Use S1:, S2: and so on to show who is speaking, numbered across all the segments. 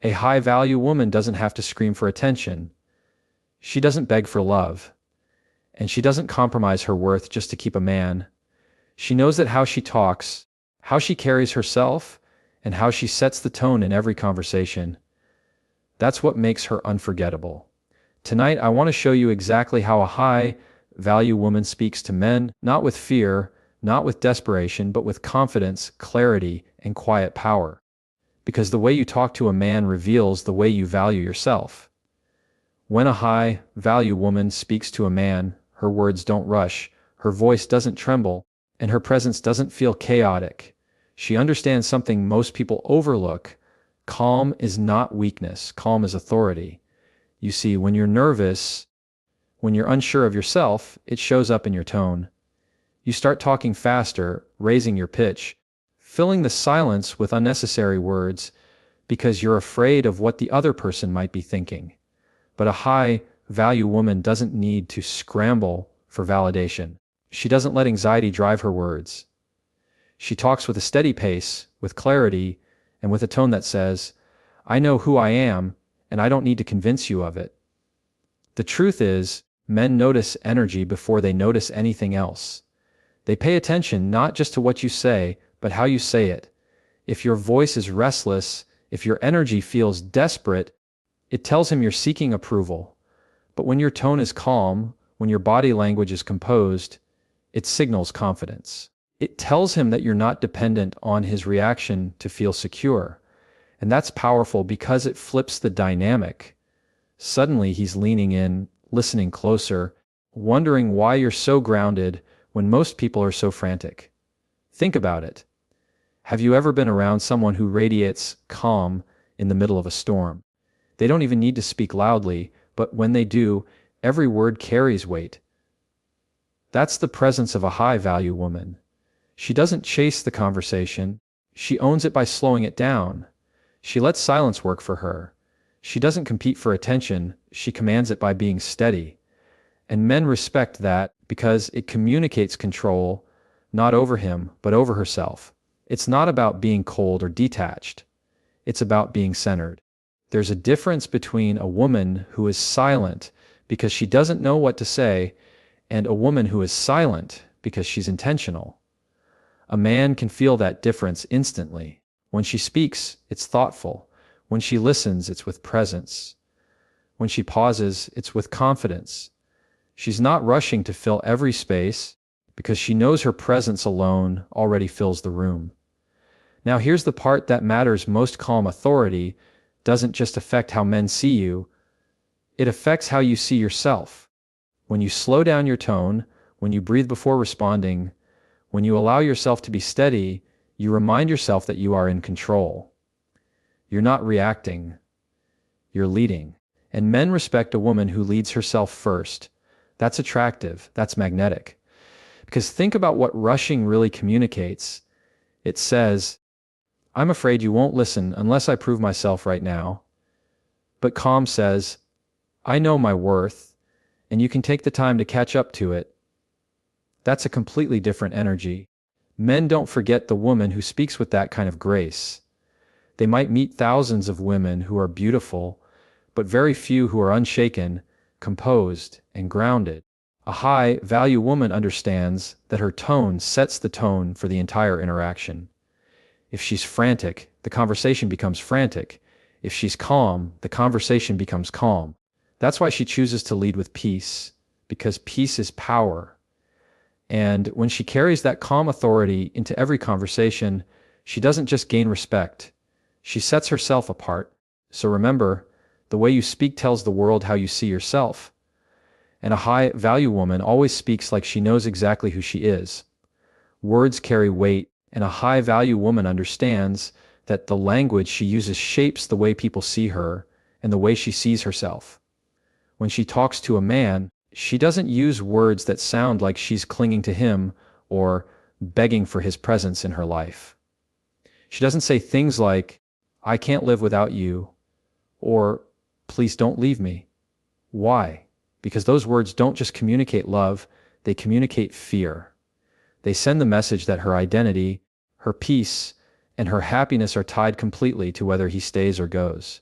S1: A high-value woman doesn't have to scream for attention. She doesn't beg for love. And she doesn't compromise her worth just to keep a man. She knows that how she talks, how she carries herself, and how she sets the tone in every conversation. That's what makes her unforgettable. Tonight, I want to show you exactly how a high-value woman speaks to men, not with fear, not with desperation, but with confidence, clarity, and quiet power. Because the way you talk to a man reveals the way you value yourself. When a high-value woman speaks to a man, her words don't rush, her voice doesn't tremble, and her presence doesn't feel chaotic. She understands something most people overlook. Calm is not weakness. Calm is authority. You see, when you're nervous, when you're unsure of yourself, it shows up in your tone. You start talking faster, raising your pitch, filling the silence with unnecessary words because you're afraid of what the other person might be thinking. But a high-value woman doesn't need to scramble for validation. She doesn't let anxiety drive her words. She talks with a steady pace, with clarity, and with a tone that says, "I know who I am, and I don't need to convince you of it." The truth is, men notice energy before they notice anything else. They pay attention not just to what you say, but how you say it. If your voice is restless, if your energy feels desperate, it tells him you're seeking approval. But when your tone is calm, when your body language is composed, it signals confidence. It tells him that you're not dependent on his reaction to feel secure. And that's powerful because it flips the dynamic. Suddenly he's leaning in, listening closer, wondering why you're so grounded when most people are so frantic. Think about it. Have you ever been around someone who radiates calm in the middle of a storm? They don't even need to speak loudly, but when they do, every word carries weight. That's the presence of a high-value woman. She doesn't chase the conversation. She owns it by slowing it down. She lets silence work for her. She doesn't compete for attention. She commands it by being steady. And men respect that because it communicates control, not over him, but over herself. It's not about being cold or detached. It's about being centered. There's a difference between a woman who is silent because she doesn't know what to say and a woman who is silent because she's intentional. A man can feel that difference instantly. When she speaks, it's thoughtful. When she listens, it's with presence. When she pauses, it's with confidence. She's not rushing to fill every space because she knows her presence alone already fills the room. Now here's the part that matters most. Calm authority doesn't just affect how men see you, it affects how you see yourself. When you slow down your tone, when you breathe before responding, when you allow yourself to be steady, you remind yourself that you are in control. You're not reacting, you're leading. And men respect a woman who leads herself first. That's attractive, that's magnetic. Because think about what rushing really communicates. It says, "I'm afraid you won't listen unless I prove myself right now." But calm says, "I know my worth, and you can take the time to catch up to it." That's a completely different energy. Men don't forget the woman who speaks with that kind of grace. They might meet thousands of women who are beautiful, but very few who are unshaken, composed, and grounded. A high-value woman understands that her tone sets the tone for the entire interaction. If she's frantic, the conversation becomes frantic. If she's calm, the conversation becomes calm. That's why she chooses to lead with peace, because peace is power. And when she carries that calm authority into every conversation, she doesn't just gain respect. She sets herself apart. So remember, the way you speak tells the world how you see yourself. And a high-value woman always speaks like she knows exactly who she is. Words carry weight, and a high-value woman understands that the language she uses shapes the way people see her and the way she sees herself. When she talks to a man, she doesn't use words that sound like she's clinging to him or begging for his presence in her life. She doesn't say things like, "I can't live without you," or "Please don't leave me." Why? Because those words don't just communicate love, they communicate fear. They send the message that her identity, her peace, and her happiness are tied completely to whether he stays or goes.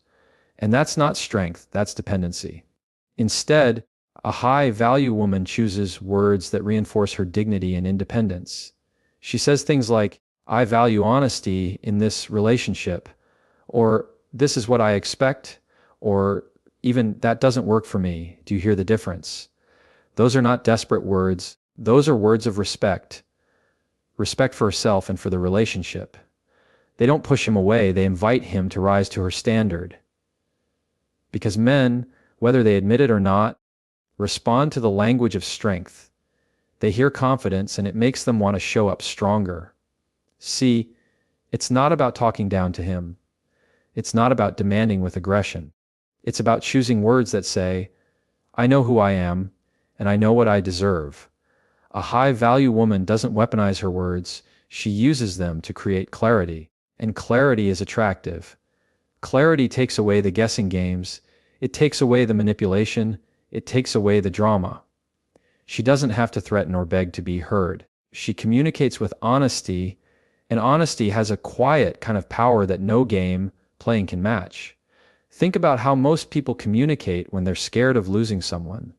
S1: And that's not strength, that's dependency. Instead, a high-value woman chooses words that reinforce her dignity and independence. She says things like, I value honesty in this relationship, or this is what I expect, or even that doesn't work for me. Do you hear the difference? Those are not desperate words. Those are words of respect. Respect for herself and for the relationship. They don't push him away, they invite him to rise to her standard. Because men, whether they admit it or not, respond to the language of strength. They hear confidence and it makes them want to show up stronger. See, it's not about talking down to him. It's not about demanding with aggression. It's about choosing words that say, I know who I am, and I know what I deserve. A high-value woman doesn't weaponize her words, she uses them to create clarity. And clarity is attractive. Clarity takes away the guessing games, it takes away the manipulation, it takes away the drama. She doesn't have to threaten or beg to be heard. She communicates with honesty, and honesty has a quiet kind of power that no game playing can match. Think about how most people communicate when they're scared of losing someone.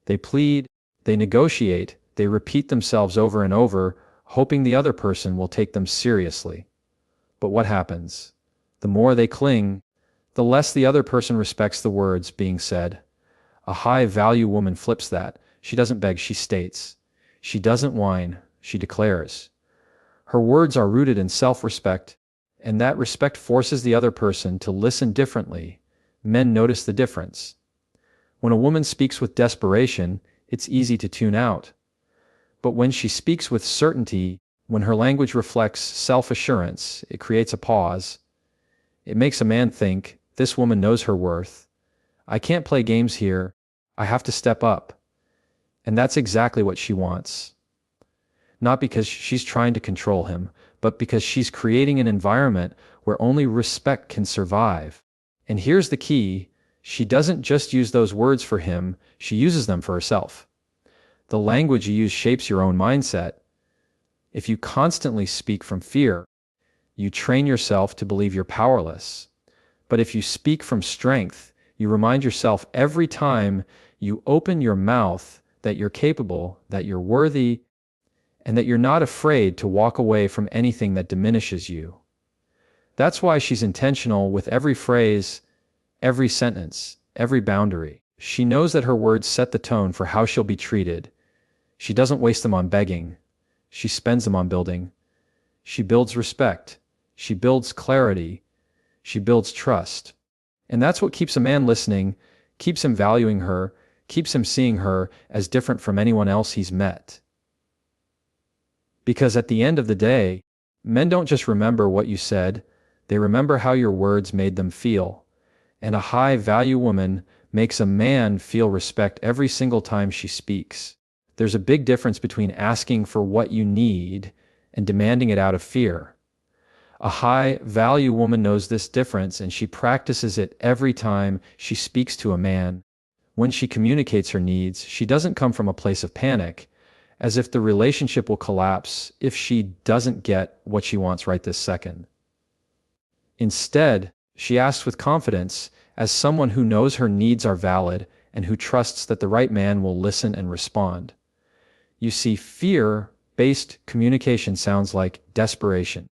S1: They plead, they negotiate, they repeat themselves over and over, hoping the other person will take them seriously. But what happens? The more they cling, the less the other person respects the words being said. A high-value woman flips that. She doesn't beg, she states. She doesn't whine, she declares. Her words are rooted in self-respect, and that respect forces the other person to listen differently. Men notice the difference. When a woman speaks with desperation, it's easy to tune out. But when she speaks with certainty, when her language reflects self-assurance, it creates a pause. It makes a man think, this woman knows her worth. I can't play games here. I have to step up. And that's exactly what she wants. Not because she's trying to control him, but because she's creating an environment where only respect can survive. And here's the key, she doesn't just use those words for him, she uses them for herself. The language you use shapes your own mindset. If you constantly speak from fear, you train yourself to believe you're powerless. But if you speak from strength, you remind yourself every time you open your mouth that you're capable, that you're worthy, and that you're not afraid to walk away from anything that diminishes you. That's why she's intentional with every phrase, every sentence, every boundary. She knows that her words set the tone for how she'll be treated. She doesn't waste them on begging. She spends them on building. She builds respect. She builds clarity. She builds trust. And that's what keeps a man listening, keeps him valuing her, keeps him seeing her as different from anyone else he's met. Because at the end of the day, men don't just remember what you said, they remember how your words made them feel. And a high-value woman makes a man feel respect every single time she speaks. There's a big difference between asking for what you need and demanding it out of fear. A high-value woman knows this difference and she practices it every time she speaks to a man. When she communicates her needs, she doesn't come from a place of panic, as if the relationship will collapse if she doesn't get what she wants right this second. Instead, she asks with confidence, as someone who knows her needs are valid and who trusts that the right man will listen and respond. You see, fear-based communication sounds like desperation.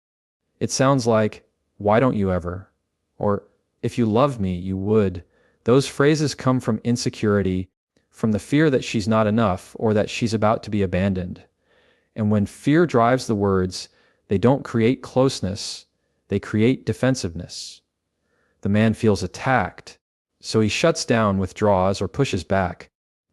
S1: It sounds like, why don't you ever? Or, if you love me, you would. Those phrases come from insecurity, from the fear that she's not enough or that she's about to be abandoned. And when fear drives the words, they don't create closeness, they create defensiveness. The man feels attacked, so he shuts down, withdraws, or pushes back.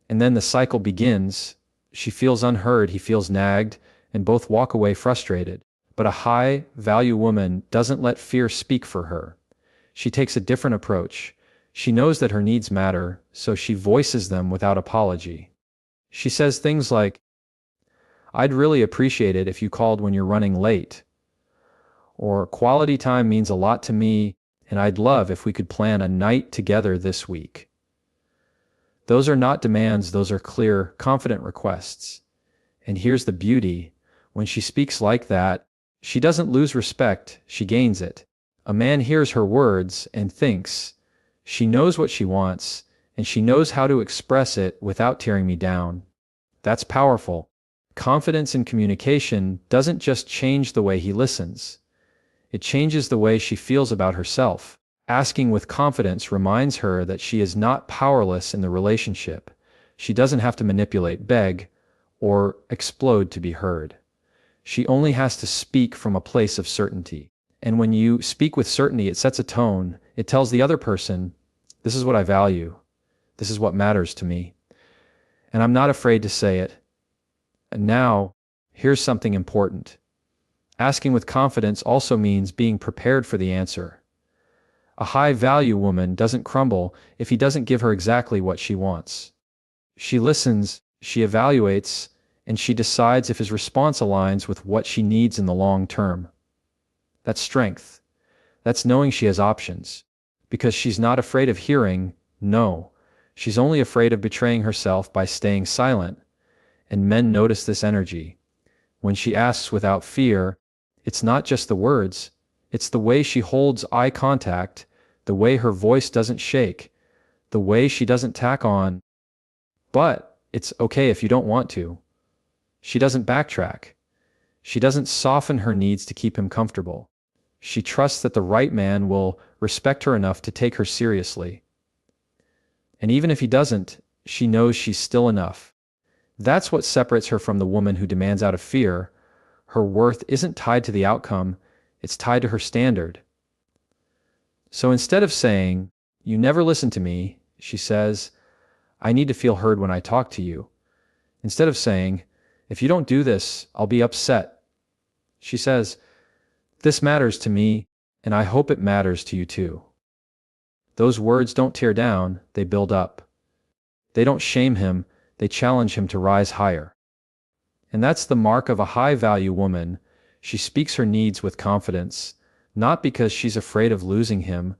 S1: And then the cycle begins. She feels unheard, he feels nagged, and both walk away frustrated. But a high-value woman doesn't let fear speak for her. She takes a different approach. She knows that her needs matter, so she voices them without apology. She says things like, I'd really appreciate it if you called when you're running late. Or, quality time means a lot to me, and I'd love if we could plan a night together this week. Those are not demands, those are clear, confident requests. And here's the beauty. When she speaks like that, she doesn't lose respect, she gains it. A man hears her words and thinks, She knows what she wants, and she knows how to express it without tearing me down. That's powerful. Confidence in communication doesn't just change the way he listens. It changes the way she feels about herself. Asking with confidence reminds her that she is not powerless in the relationship. She doesn't have to manipulate, beg, or explode to be heard. She only has to speak from a place of certainty. And when you speak with certainty, it sets a tone. It tells the other person, this is what I value. This is what matters to me. And I'm not afraid to say it. And now, here's something important. Asking with confidence also means being prepared for the answer. A high-value woman doesn't crumble if he doesn't give her exactly what she wants. She listens, she evaluates, and she decides if his response aligns with what she needs in the long term. That's strength. That's knowing she has options. Because she's not afraid of hearing no. She's only afraid of betraying herself by staying silent. And men notice this energy. When she asks without fear, it's not just the words, it's the way she holds eye contact, the way her voice doesn't shake, the way she doesn't tack on, but it's okay if you don't want to. She doesn't backtrack. She doesn't soften her needs to keep him comfortable. She trusts that the right man will respect her enough to take her seriously. And even if he doesn't, she knows she's still enough. That's what separates her from the woman who demands out of fear. Her worth isn't tied to the outcome, it's tied to her standard. So instead of saying, you never listen to me, she says, I need to feel heard when I talk to you. Instead of saying, if you don't do this, I'll be upset, she says, this matters to me, and I hope it matters to you too. Those words don't tear down, they build up. They don't shame him, they challenge him to rise higher. And that's the mark of a high-value woman. She speaks her needs with confidence, not because she's afraid of losing him,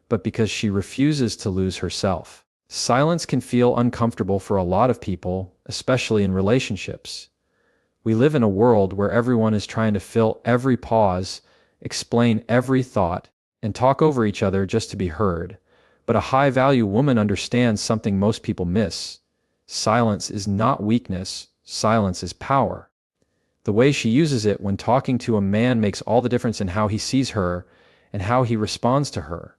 S1: but because she refuses to lose herself. Silence can feel uncomfortable for a lot of people, especially in relationships. We live in a world where everyone is trying to fill every pause, explain every thought, and talk over each other just to be heard. But a high-value woman understands something most people miss. Silence is not weakness, silence is power. The way she uses it when talking to a man makes all the difference in how he sees her and how he responds to her.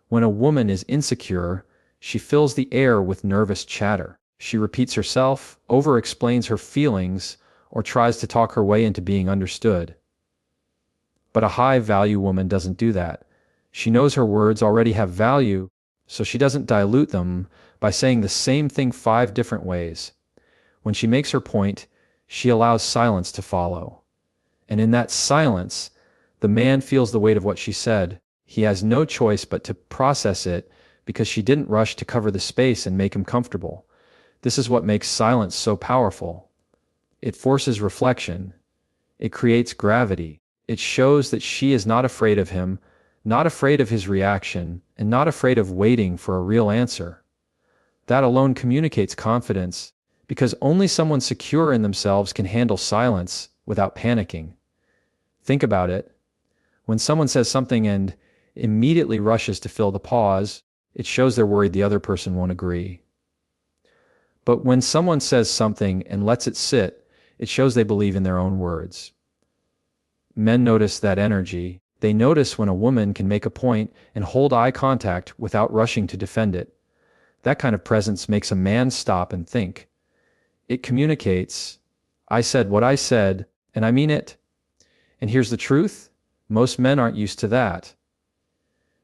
S1: When a woman is insecure, she fills the air with nervous chatter. She repeats herself, over-explains her feelings, or tries to talk her way into being understood. But a high-value woman doesn't do that. She knows her words already have value, so she doesn't dilute them by saying the same thing 5 different ways. When she makes her point, she allows silence to follow. And in that silence, the man feels the weight of what she said. He has no choice but to process it because she didn't rush to cover the space and make him comfortable. This is what makes silence so powerful. It forces reflection. It creates gravity. It shows that she is not afraid of him, not afraid of his reaction, and not afraid of waiting for a real answer. That alone communicates confidence, because only someone secure in themselves can handle silence without panicking. Think about it. When someone says something and immediately rushes to fill the pause, it shows they're worried the other person won't agree. But when someone says something and lets it sit, it shows they believe in their own words. Men notice that energy. They notice when a woman can make a point and hold eye contact without rushing to defend it. That kind of presence makes a man stop and think. It communicates, I said what I said, and I mean it. And here's the truth, most men aren't used to that.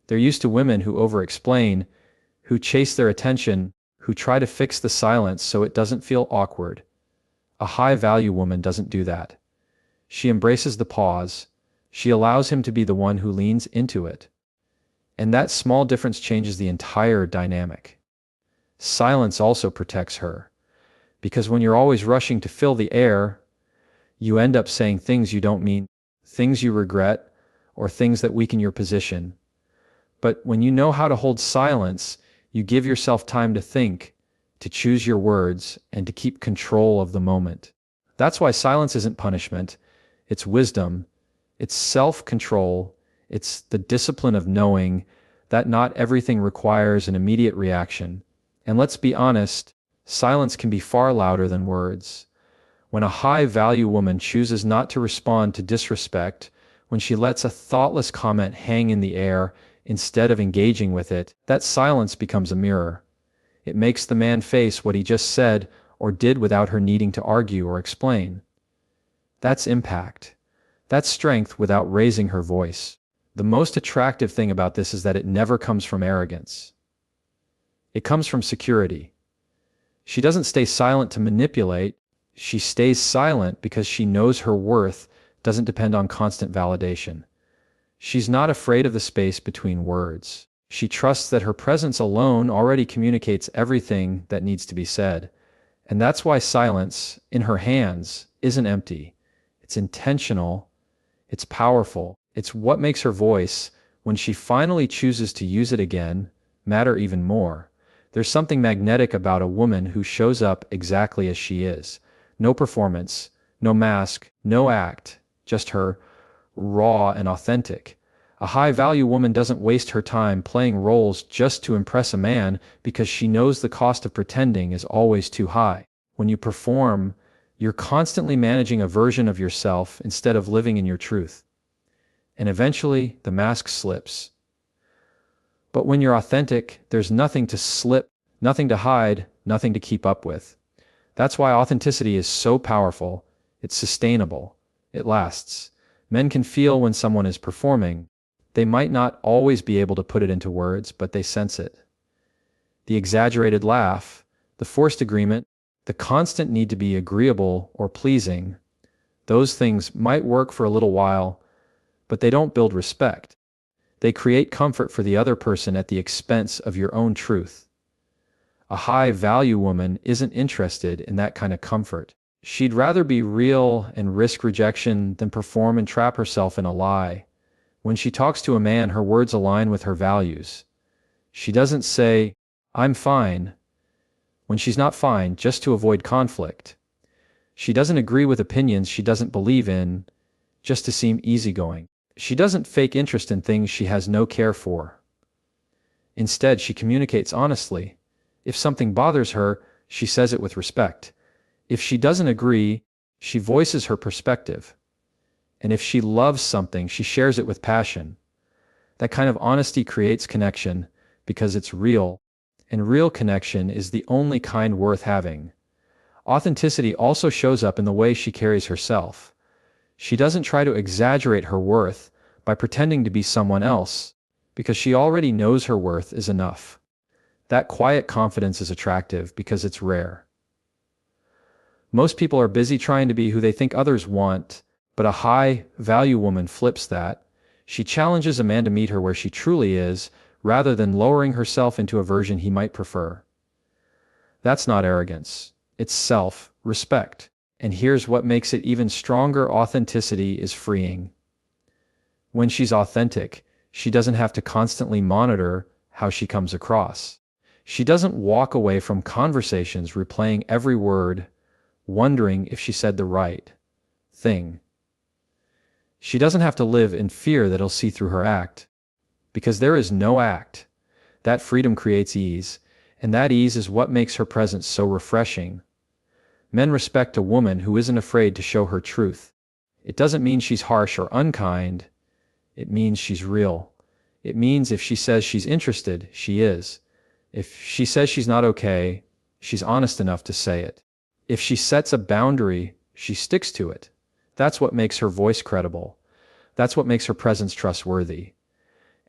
S1: They're used to women who over-explain, who chase their attention, who try to fix the silence so it doesn't feel awkward. A high-value woman doesn't do that. She embraces the pause. She allows him to be the one who leans into it. And that small difference changes the entire dynamic. Silence also protects her. Because when you're always rushing to fill the air, you end up saying things you don't mean, things you regret, or things that weaken your position. But when you know how to hold silence, you give yourself time to think, to choose your words, and to keep control of the moment. That's why silence isn't punishment. It's wisdom. It's self-control. It's the discipline of knowing that not everything requires an immediate reaction. And let's be honest, silence can be far louder than words. When a high-value woman chooses not to respond to disrespect, when she lets a thoughtless comment hang in the air instead of engaging with it, that silence becomes a mirror. It makes the man face what he just said or did without her needing to argue or explain. That's impact. That's strength without raising her voice. The most attractive thing about this is that it never comes from arrogance. It comes from security. She doesn't stay silent to manipulate. She stays silent because she knows her worth doesn't depend on constant validation. She's not afraid of the space between words. She trusts that her presence alone already communicates everything that needs to be said. And that's why silence, in her hands, isn't empty. It's intentional. It's powerful. It's what makes her voice, when she finally chooses to use it again, matter even more. There's something magnetic about a woman who shows up exactly as she is. No performance, no mask, no act, just her, raw and authentic. A high-value woman doesn't waste her time playing roles just to impress a man because she knows the cost of pretending is always too high. When you perform, you're constantly managing a version of yourself instead of living in your truth. And eventually, the mask slips. But when you're authentic, there's nothing to slip, nothing to hide, nothing to keep up with. That's why authenticity is so powerful. It's sustainable. It lasts. Men can feel when someone is performing. They might not always be able to put it into words, but they sense it. The exaggerated laugh, the forced agreement, the constant need to be agreeable or pleasing, those things might work for a little while, but they don't build respect. They create comfort for the other person at the expense of your own truth. A high-value woman isn't interested in that kind of comfort. She'd rather be real and risk rejection than perform and trap herself in a lie. When she talks to a man, her words align with her values. She doesn't say, "I'm fine," when she's not fine, just to avoid conflict. She doesn't agree with opinions she doesn't believe in, just to seem easygoing. She doesn't fake interest in things she has no care for. Instead, she communicates honestly. If something bothers her, she says it with respect. If she doesn't agree, she voices her perspective. And if she loves something, she shares it with passion. That kind of honesty creates connection because it's real, and real connection is the only kind worth having. Authenticity also shows up in the way she carries herself. She doesn't try to exaggerate her worth by pretending to be someone else, because she already knows her worth is enough. That quiet confidence is attractive because it's rare. Most people are busy trying to be who they think others want, but a high-value woman flips that. She challenges a man to meet her where she truly is, rather than lowering herself into a version he might prefer. That's not arrogance. It's self-respect. And here's what makes it even stronger: authenticity is freeing. When she's authentic, she doesn't have to constantly monitor how she comes across. She doesn't walk away from conversations replaying every word, wondering if she said the right thing. She doesn't have to live in fear that he'll see through her act, because there is no act. That freedom creates ease, and that ease is what makes her presence so refreshing. Men respect a woman who isn't afraid to show her truth. It doesn't mean she's harsh or unkind. It means she's real. It means if she says she's interested, she is. If she says she's not okay, she's honest enough to say it. If she sets a boundary, she sticks to it. That's what makes her voice credible. That's what makes her presence trustworthy.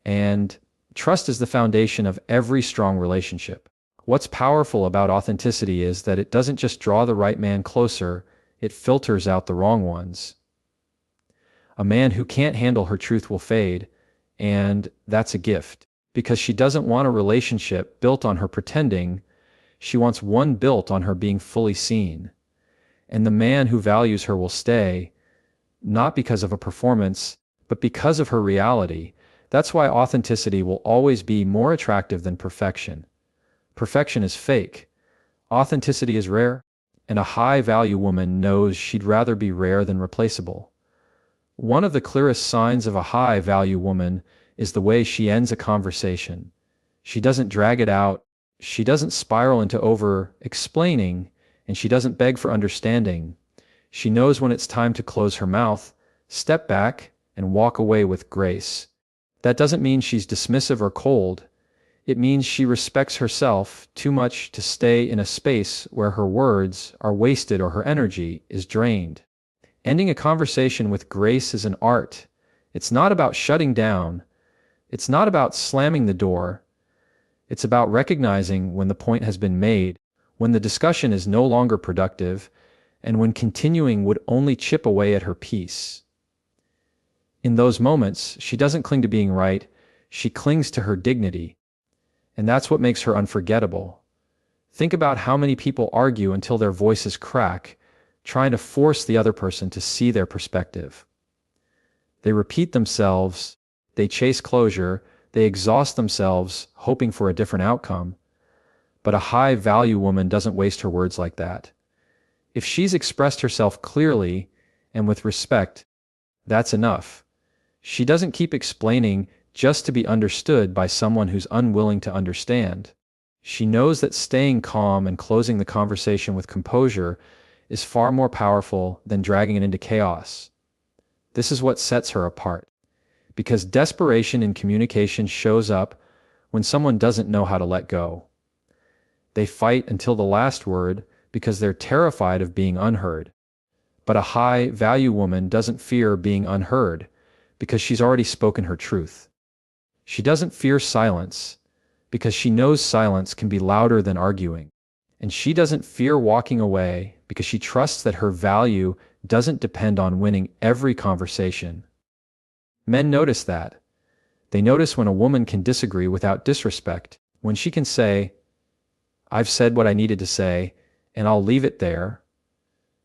S1: And trust is the foundation of every strong relationship. What's powerful about authenticity is that it doesn't just draw the right man closer, it filters out the wrong ones. A man who can't handle her truth will fade, and that's a gift. Because she doesn't want a relationship built on her pretending, she wants one built on her being fully seen. And the man who values her will stay, not because of a performance, but because of her reality. That's why authenticity will always be more attractive than perfection. Perfection is fake. Authenticity is rare, and a high-value woman knows she'd rather be rare than replaceable. One of the clearest signs of a high-value woman is the way she ends a conversation. She doesn't drag it out, she doesn't spiral into over-explaining, and she doesn't beg for understanding. She knows when it's time to close her mouth, step back, and walk away with grace. That doesn't mean she's dismissive or cold. It means she respects herself too much to stay in a space where her words are wasted or her energy is drained. Ending a conversation with grace is an art. It's not about shutting down. It's not about slamming the door. It's about recognizing when the point has been made, when the discussion is no longer productive, and when continuing would only chip away at her peace. In those moments, she doesn't cling to being right, she clings to her dignity. And that's what makes her unforgettable. Think about how many people argue until their voices crack, trying to force the other person to see their perspective. They repeat themselves, they chase closure, they exhaust themselves, hoping for a different outcome. But a high-value woman doesn't waste her words like that. If she's expressed herself clearly and with respect, that's enough. She doesn't keep explaining just to be understood by someone who's unwilling to understand. She knows that staying calm and closing the conversation with composure is far more powerful than dragging it into chaos. This is what sets her apart. Because desperation in communication shows up when someone doesn't know how to let go. They fight until the last word because they're terrified of being unheard. But a high-value woman doesn't fear being unheard because she's already spoken her truth. She doesn't fear silence because she knows silence can be louder than arguing. And she doesn't fear walking away because she trusts that her value doesn't depend on winning every conversation. Men notice that. They notice when a woman can disagree without disrespect, when she can say, "I've said what I needed to say, and I'll leave it there,"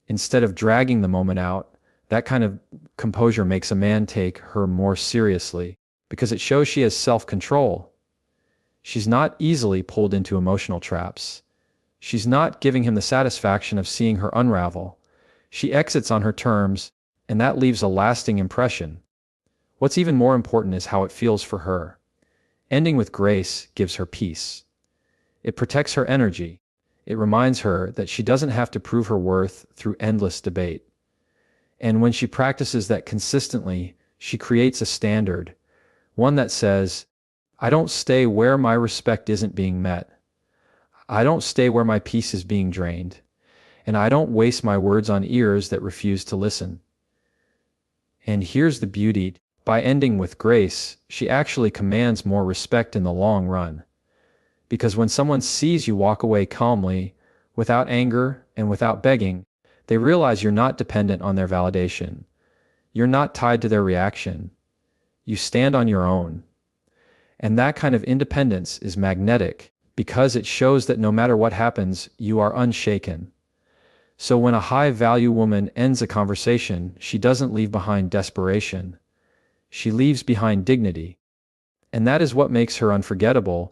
S1: instead of dragging the moment out. That kind of composure makes a man take her more seriously, because it shows she has self-control. She's not easily pulled into emotional traps. She's not giving him the satisfaction of seeing her unravel. She exits on her terms, and that leaves a lasting impression. What's even more important is how it feels for her. Ending with grace gives her peace. It protects her energy. It reminds her that she doesn't have to prove her worth through endless debate. And when she practices that consistently, she creates a standard, one that says, "I don't stay where my respect isn't being met. I don't stay where my peace is being drained. And I don't waste my words on ears that refuse to listen." And here's the beauty. By ending with grace, she actually commands more respect in the long run. Because when someone sees you walk away calmly, without anger and without begging, they realize you're not dependent on their validation. You're not tied to their reaction. You stand on your own. And that kind of independence is magnetic because it shows that no matter what happens, you are unshaken. So when a high-value woman ends a conversation, she doesn't leave behind desperation. She leaves behind dignity. And that is what makes her unforgettable.